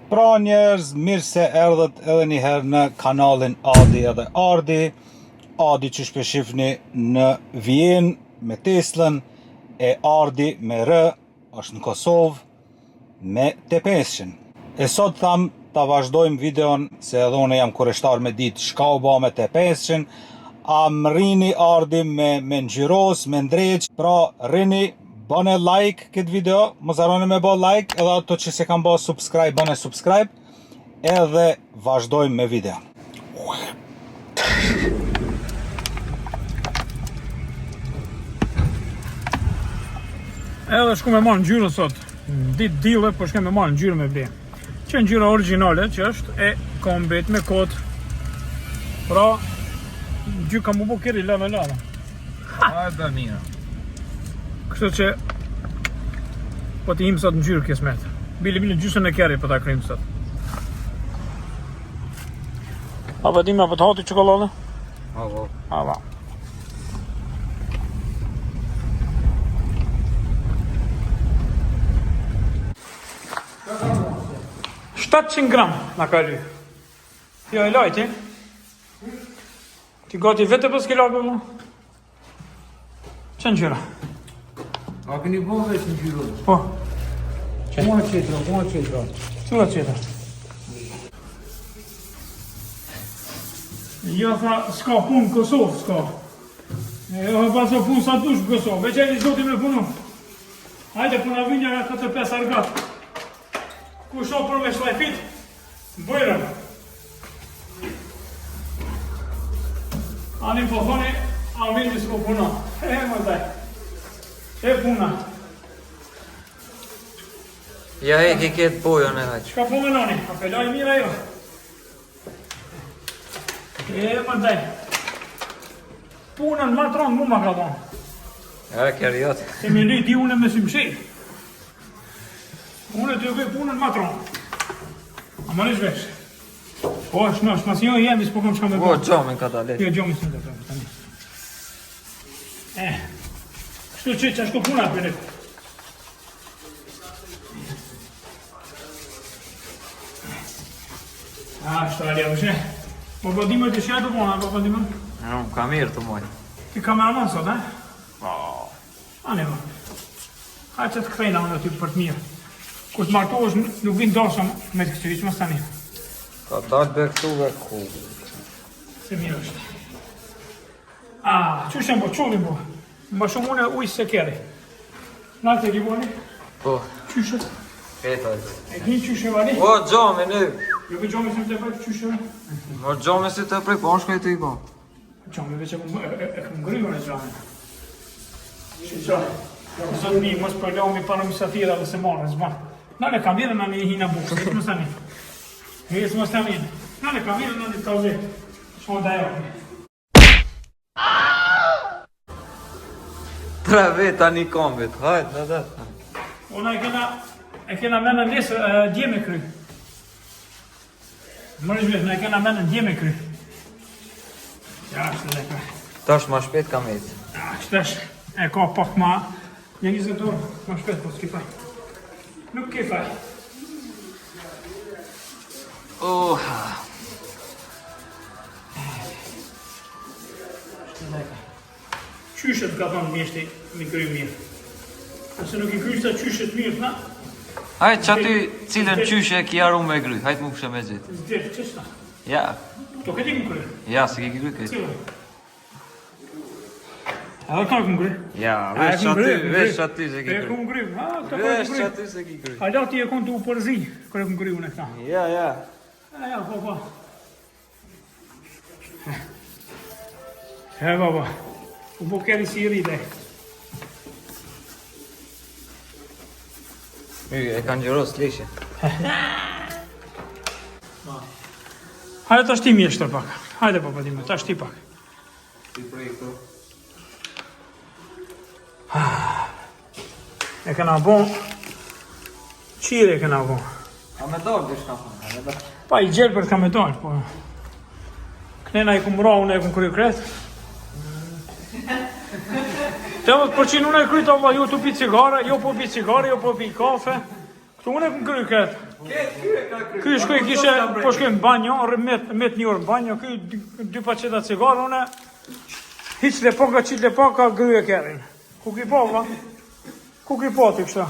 Pra njerëz, mirë se erdhët edhe njëherë në kanalin Adi edhe Ardi. Adi që shpeshifni në Vjenë me Teslën, e Ardi me R, është në Kosovë me T500. E sot tham ta vazhdojmë videon, se edhe unë jam kureshtar me ditë shka u ba me T500. A më rini Ardi me ngjyros, me ndreq, pra rini. Bëne like këtë video, mos harroni me bë like, edhe ato që se kanë bë subscribe, bëne subscribe, edhe vazhdojmë me video. Edhe shku me marrë ngjyrën sot. Ditë dille, po shkem me marrë ngjyrën me ble. Që ngjyra origjinale që është e kombet me kod. Pra, gjy ka mu bu kiri lave. Hajde mira. Kështu që po t'i him sot ngjyrë kismet. Bile gjysën e keri po ta kryjm sot. A vëdim apo të hati çokoladë? Avo. Ava. $700 gram na ka ly. Jo e lajti. Ti gati vete për s'ke lagë mu? Që ngjyra? A keni bo veç në gjyrën? Po. Mua qetra. Cula qeta? Jo tha, s'ka punë Kosovë, s'ka. Jo paso punë sa dush Kosovë, veç e një zoti me punu. Hajde puna vinja nga 4-5 argat. Ku shoh për me shlajfit, bëjrëm. Ani po thoni, a vindi s'ko puna. Më daj. E puna. Ja e ke ketë bojën e haqë. Qka po me nani? A pelaj mira jo? E më daj. Punën ma tronë mu ma ka thonë. Ja e kërë jotë. Se me li di une me si mshej. Une të juve punën ma tronë. A më nish vesh. Po, shnosh, mas jo jemi s'po kom shka me Po, gjomin ka dalet. Jo, gjomin s'me të tani. Kështu që ashtu punat për një. Ashtu alja vëshe. Po bëdime të shja të pona, po bëdime? Unë ka mirë të mojë. Ti kameraman sot, e? Po. Ane më. Hajtë që të këthejna unë aty për të mirë. Kur të martohesh nuk vinë dosha me të këtyri, që më stani. Ka dalë be këtu be ku. Se mirë është. Që shemë po, qullim po. Më shumë une ujë se keri. Nalë të rivoni? Po. Qyshet? Peta. E din qyshe vali? Po, gjomin e. Jo për gjomi se më të prejtë qyshe? Po, gjomin si të prej, po, në shkaj të i po. Gjomi veç e këm ngryur e gjomi. Që zotë mi, mos përlomi para misafira dhe se marrë, zbanë. Nale kam virë në një hina bukë, veç më stani. Veç më stani. Nale kam virë në një të ove. Shmo da jo. Tre veta një kombit, hajtë, dhe. Ona e kena menë nesë dje me kry. Mërësh vesh, e kena menë dje me kry. Ja, është dhe ka. Tash ma shpet kam ejtë. Ja, qëtash e ka pak ma. Një 20 orë, ma shpet, po s'ki faj. Nuk ki faj. Është dhe ka. Qyshet ka thonë mjeshti mi kry mirë. Nëse nuk i kryshta qyshet mirë, na? Hajtë që aty cilën qyshe ki aru me gry, hajtë mu kështë me gjithë. Zdjerë, qështa? Ja, To këti më kry? ja, se ki gry këtë. Cilë? Edhe ka këmë kry? Ja, vesh aty se ki E gry. këmë kry, ha, të ka Vesh këmë kry. aty se ki gry. Hala ti e konë të u përzi, kërë këmë kry unë e këta. Ja, ja. Ja, po. E, baba. U po keri si i ride. E kanë gjëros lishe. Hajde ta shti mjeshtër pak. Hajde papa Dime, ta shti pak. Ti prej këto. E kena bon. Qire e kena bon. A me dalë dhe shka thonë, a me dalë. Pa i gjelë për ka me dalë, po. Kënena i kum ra, unë e kum kryu kretë. Temet përqin unë e kryt, Allah, jo të pi cigare, jo po pi cigare, jo po pi kafe. Këtu unë e kum kryu kretë. Ky shkoj kishe, po shkoj në banjo, met një orë në banjo, ky 2 paqeta cigare, unë hiq lepoka, qit lepoka, gry e kerin. Ku ki po, va? Ku ki po ti kështa?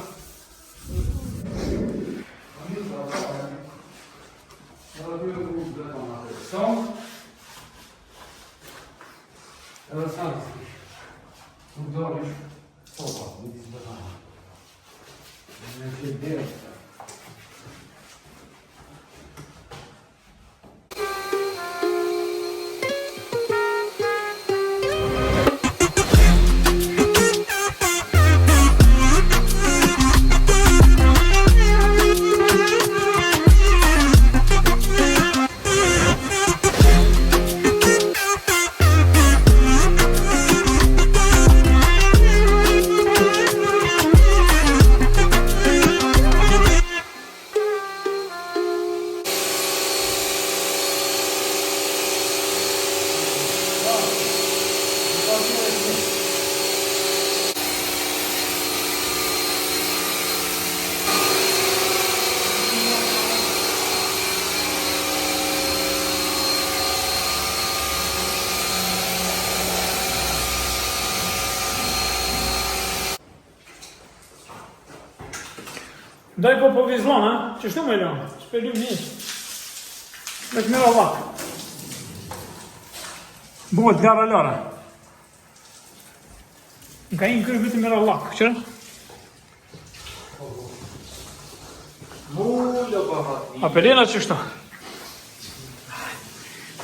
Daj po vizlon, ha? Qështu me lënë? Shpellim njështë. Me të mira lak. Bëhet gara lara. Nga inë kërë këtë mira lak, qërë? Mullo bëhat. A pelena qështu?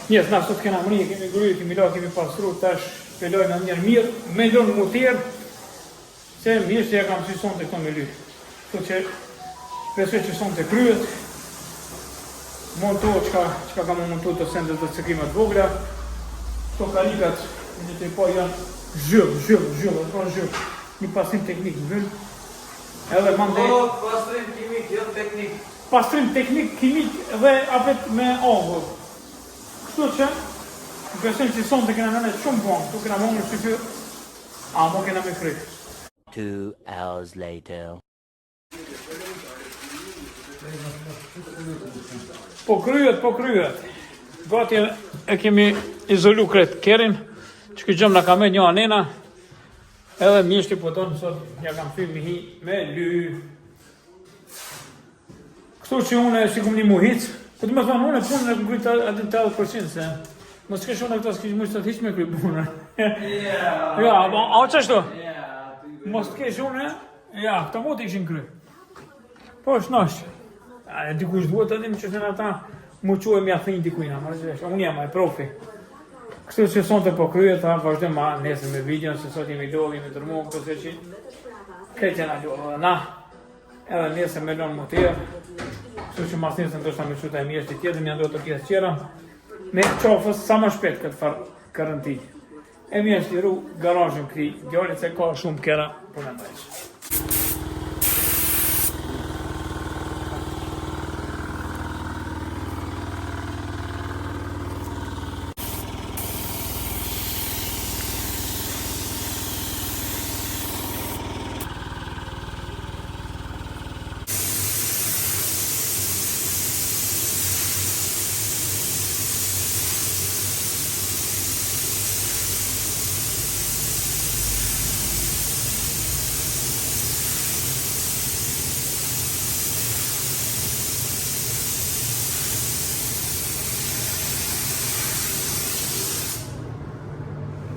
Njës, na sot kena mëri, kemi gryjë, kemi la, kemi pasru, tash pelojnë në njerë mirë, me lënë mutirë, se mirë se ja kam syson të këto me lyë. Këto që besoj që son të kryet, monto qka kam montu të sendet dhe cekrimet vogla, këto karikat, një të i po janë zhjëllë, një pastrim teknik në vyllë, edhe mande... Pastrim kimik, jo teknik. Pastrim teknik, kimik dhe apet me avull. Kështu që, besoj që son të kena nëne shumë bon, tu kena mongë që që, mo kena me kryt. 2 hours later. Po kryet. Gati e kemi izolu kretë kerin, që këtë gjëmë në ka me një anena, edhe mishti po tonë sot ja kam fyr mi hi me ly. Kështu që unë si kum një muhic, po të me thonë unë e punën e kum kryt atin 80%, se mos kesh unë e këta s'kish mujtë të hiq me kry punën. Ja, a o qështu? Mos kesh unë, ja, këta mot ishin kry. Po është nashë. E dikush duhet të dim që se në ata mu quë e mja thënjë dikujna, unë jam e profi. Kështu që son të po kryet, vazhdojmë ma nesër me videon, se sot jemi lodhi, jemi tërmu, këse që këtë jena lodhë dhe na, edhe nesër me lonë mutirë, kështu që mas nesër ndoshta me quta e mjeshti tjetër, mja ndojë të pjesë qera, me qofës sa më shpet këtë farë kërënti. E mjeshti ru garajën këti djallit se ka shumë kera për në ndajqë.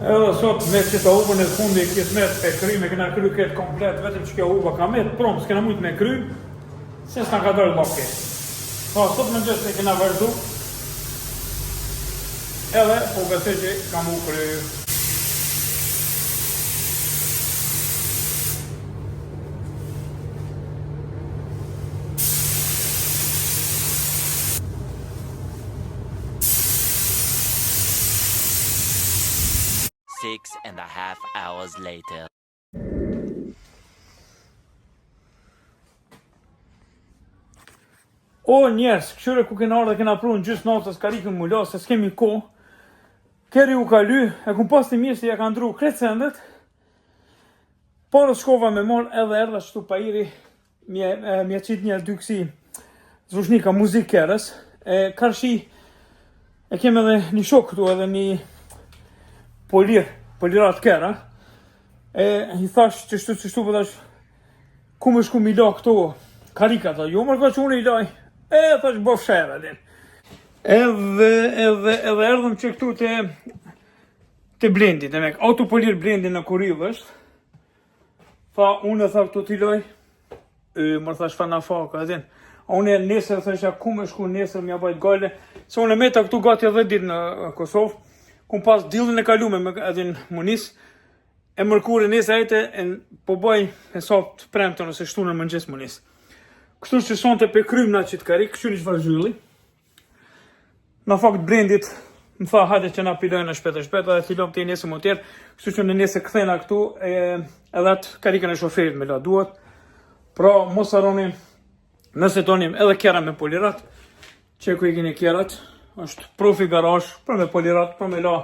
Edhe sot me që ta ubën e fundi kismet e kry, me kena kry këtë komplet, vetëm që kjo uba ka met, prom, s'kena mujt me kry, se s'na ka dërë loke. Pa, sot me gjës e kena vërdu, edhe po besoj që kam u kry. 6.5 hours later. O njerës, këshyre ku kena ardhe kena pru në gjysë natës karikën mulla, se s'kemi ko. Keri u kaly, e kum pas të mirë se ja ka ndru kretë sendet. Parës shkova me marë edhe erdha qëtu pajiri, mja qitë një dy kësi zvushnika muzik kërës. Karshi, e kem edhe një shok këtu edhe një polirat kërë. I thash qështu pëtash, ku më shku mi la këto karika, tha, jo mërka që unë i laj. Thash bof shera din. Edhe erdhëm që këtu të Blendi, të mek, autopolir Blendi në Kuriv është. Tha, unë e tha këtu t'i loj, më thash fa na faka, edhin. Unë e nesër, thasha, ku me shku nesër, mja bajt gale, se unë e meta këtu gati edhe ditë në Kosovë, ku pas dillin e kalume me edhin Munis, e mërkure nesër ajte, po baj e sot premte nëse shtu në mëngjes Munis. Kështu që sonte pe krym na qitë karik, kështu një qëfar zhylli. Në fakt Brendit më tha hajde që na pilojnë shpeta, dhe filom të i nesë më tjerë, kështu që në nesë këthena këtu, edhe atë karikën e shoferit me la duhet. Pra, mos harroni, nëse tonim edhe kjera me polirat, që ku i keni kjerat, është profi garazh, për me polirat, për me la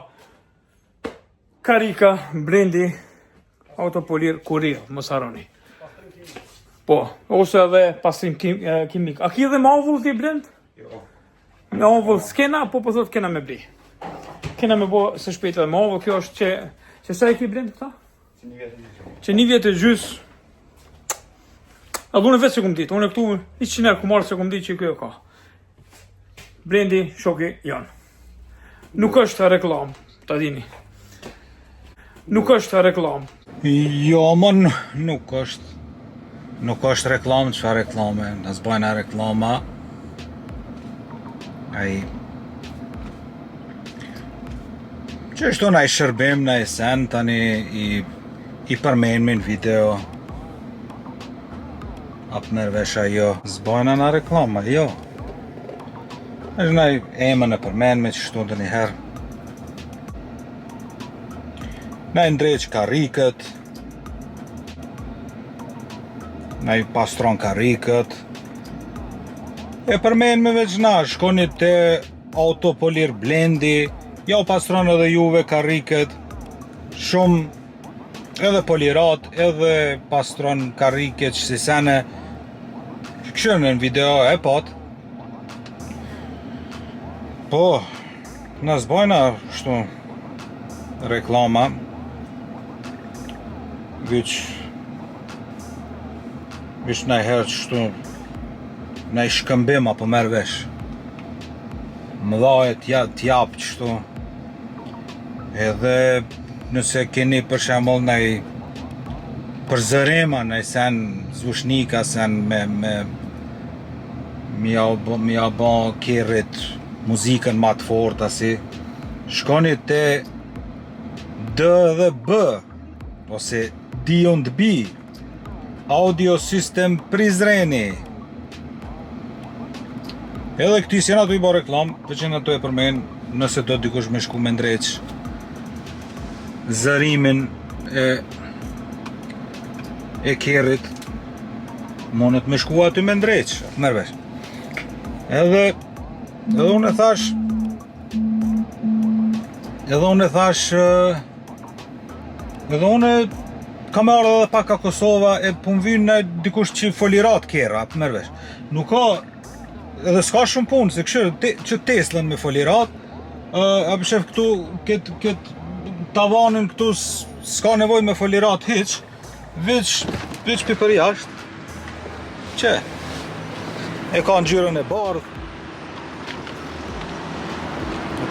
karika, Brendi, autopolir Kuriv, mos harroni. Po, ose edhe pastrim kimik. A ki edhe ma uvull t'i Brend? Jo. Me uvull s'kena, po thot kena me bli. Kena me bo se shpejt edhe ma uvull, kjo është që sa e ki Brend këta? Që një vjetë e gjys. A dhune vetë se kum ditë, unë e këtu 100 ku marrë se kum ditë që kjo ka. Brendi, shoki janë. Nuk është reklam, ta dini. Nuk është reklam. Jo, mon, nuk është. Nuk është reklam, çfarë reklame, nësë bajna reklama. Qështu na i shërbim, na i sen, tani i përmenmi në video. Apë nërvesha jo, zbajna na reklama, jo. Është na i emën e përmenmi që shtu të një herë. Na i ndreq karikët. Na i pastron karikët. E përmen me veç na, shkoni të autopolir Blendi, ja u pastron edhe juve karikët, shumë, edhe polirat, edhe pastron karikët që si sene, këshërën në video e pot. Po, në zbojna shtu reklama, Vish na i herë qështu, na i shkëmbim apo merë vesh. Më dhaje t'jap qështu. Edhe nëse keni për shembull na i përzërima, na i sen zvushnika, sen mi ja ba kerrit muzikën ma të fort asi. Shkoni te D dhe B, ose D&B. Audio System Prizreni. Edhe këti si në ato i bo reklam, të që në ato e përmen, nëse do dikush me shku me ndreq zërimin e kerrit, monet me shku aty me ndreq, mërvesh. Edhe unë kam ardhe edhe pak ka Kosova e pun vynë në dikush që folirat kera, mërvesh. Nuk ka, edhe s'ka shumë punë, se këshirë që Teslën me folirat, a përshef këtu, këtë tavanin këtu s'ka nevoj me folirat hiq, veç për jashtë, që e ka ngjyrën e bardhë,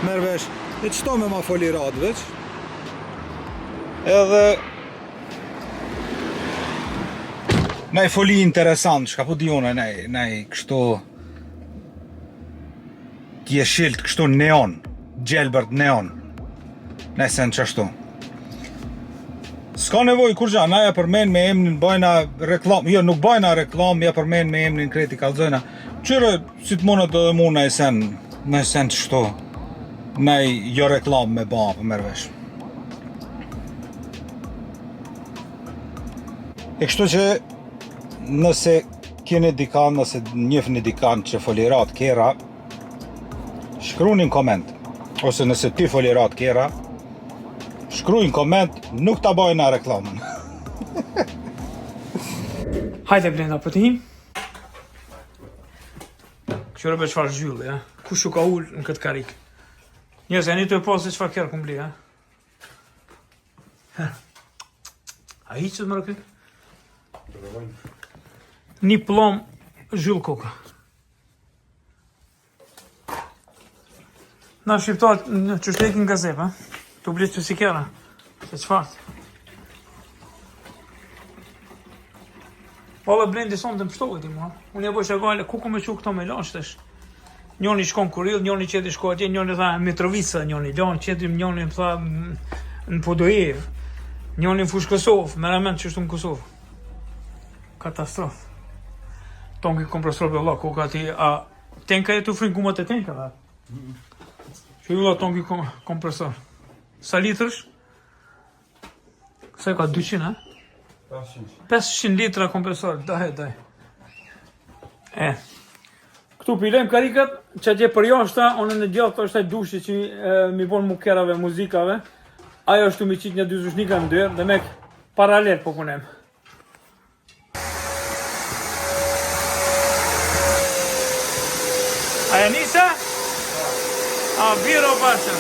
mërvesh, e qëto me ma folirat veç, edhe na i foli interesant, shka po dione, na i kështu tjeshilt, kështu neon, gjelbert neon, na i sen qashtu. S'ka nevoj kur gja, na ja përmen me emnin bajna reklam, jo nuk bajna reklam, ja përmen me emnin kreti kalzojna, qyre si të monët edhe mu na i sen qështu, na i jo reklam me ba për mërvesh. E kështu që nëse keni dikan, nëse njefni dikan që folirat kera, shkruni në koment. Ose nëse ti folirat kera, shkruaj në koment, nuk ta bajna reklamën. Hajde Blenda për të him. Kështu rëbe qëfar zhylli, ja? Kush u ka ullë në këtë karik? Njës, e një të posë qëfar kjerë kumbli, ja? A i qëtë më rëkë? Një plom zhyllë koka. Na shqiptar në qështekin gazep, ha? Tu blitë që si kjera, se qëfartë. Pala Blendi sonë të më pështohet i mua. Unë e bëjsh e gale, ku ku me që këto me lashtesh? Njoni shkon Kurill, njoni qeti shko atje, njoni tha Mitrovica, njoni lanë, qeti njoni më tha në Podojev, njoni në Fush Kosovë, merament që shtu në Kosovë. Katastrofë. Tongi kompresor për Allah, koka ti, a tenka e të frinë gumat e tenka, da? Që ju la tongi kompresor. Sa litrësh? Sa e ka 200, ha? 500 litra kompresor, daj. Këtu pilem karikat, që atje për jashta, onë në gjatë është taj dushi që mi bon mukerave, muzikave, ajo është të mi qitë një dy zushnika në dërë, dhe mek paralel po punem. Aja nisa? A, biro bacha.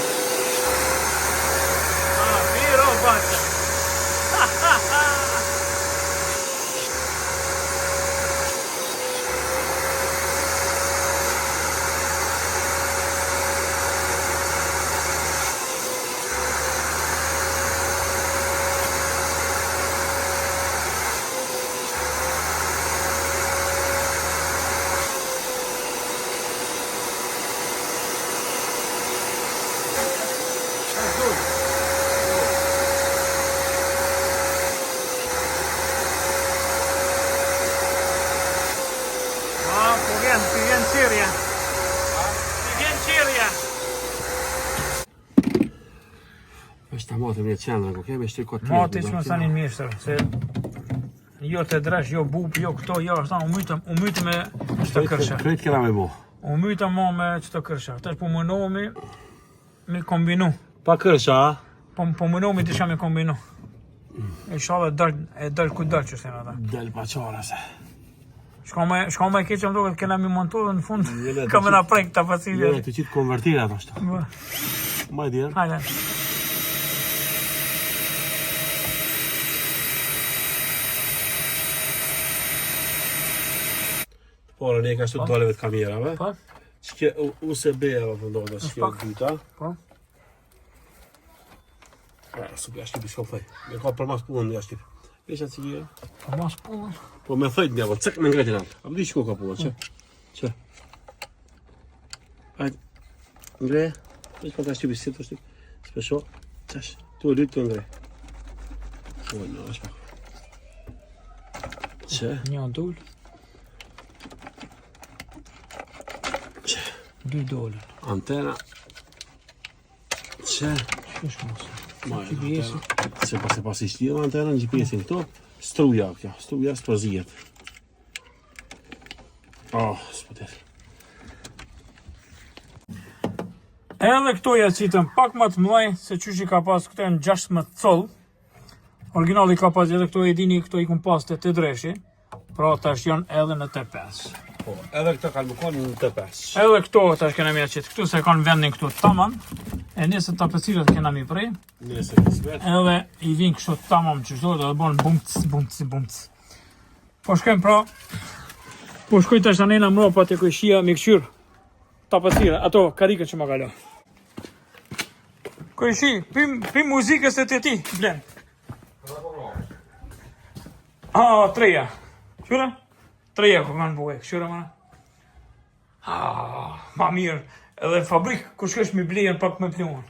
Është mate me qendra, ku kemi shty kot. Mate që më sanin mjeshtër, se jo të dresh, jo bup, jo këto, jo ashtan, u mytë me qëto kërsha. Krejt kena me bo. U myta mo me qëto kërsha. Tash po mënohemi me kombinu. Pa kërsha, a? Po mënohemi disha me kombinu. Inshallah dal ku dal që thënë ata. Del pa qara se. Shka me keqë më duket kena mi montuar në fund. Kamera prek ta facilja. Jene të qitë konvertirat ashtu. Maj djerë. Hajde. Por ne ka shtu doleve të kamerave. Po. Çke USB-a apo ndonë çke dyta. Po. Su jashtë bi shofaj. Ne ka për mas punë jashtë. Veç atë që. Po mas punë. Po me thojt ne, po cek me ngretin atë. A di çko ka punë, çe. Hajde. Ngre. Veç pa tash ti bisit ashtu. Spesho. Tash. Tu lut tu ngre. Po no, është. Çe. Një dul. Dy dolën. Antena. Çe. Shkush mos. GPS. Se pas i shtirë antenën GPS-in këto, struja kjo, struja s'përzijet. S'pëtet. Edhe këto ja citën pak më të mëdhej se qysh i ka pas këto janë 16 coll. Originali ka pas edhe këto e dini këto i kun pas të dreshi. Pra tash janë edhe në T5. Po, edhe këto kanë më konë në T5. Edhe këto tash kena mi aqit. Këtu se kanë vendin këtu tamam. E nesër tapecirat kena mi prej. Nesër kismet. Edhe i vin kështu tamam që çdo dhe bën bumc. Po shkojmë pra. Po shkoj tash tani në mbrapa te kushia me këshyr. Tapecira, ato karikën që më kalo. Kushi, pim muzikës e ti, Blen. Treja. Qyra? Treja ku kanë bue, këshyra ma. Ma mirë. Edhe fabrik, ku shkesh mi blejen pak me pluon.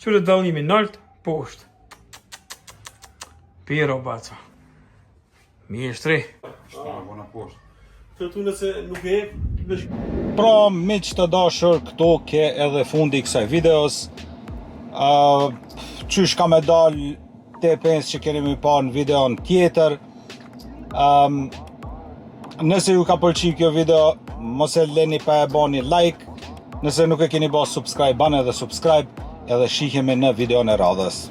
Qyre dallimi nalt, poshtë. Piro baca. Mjeshtri. Të tu nëse nuk e vesh. Pra, miq të dashur, këto ke edhe fundi i kësaj videos. Qysh ka me dal te pens që keni më pa në videon tjetër. Nëse ju ka pëlqyer kjo video, mos e leni pa e bani like. Nëse nuk e keni bërë subscribe, bani edhe subscribe edhe shihemi në videon e radhës.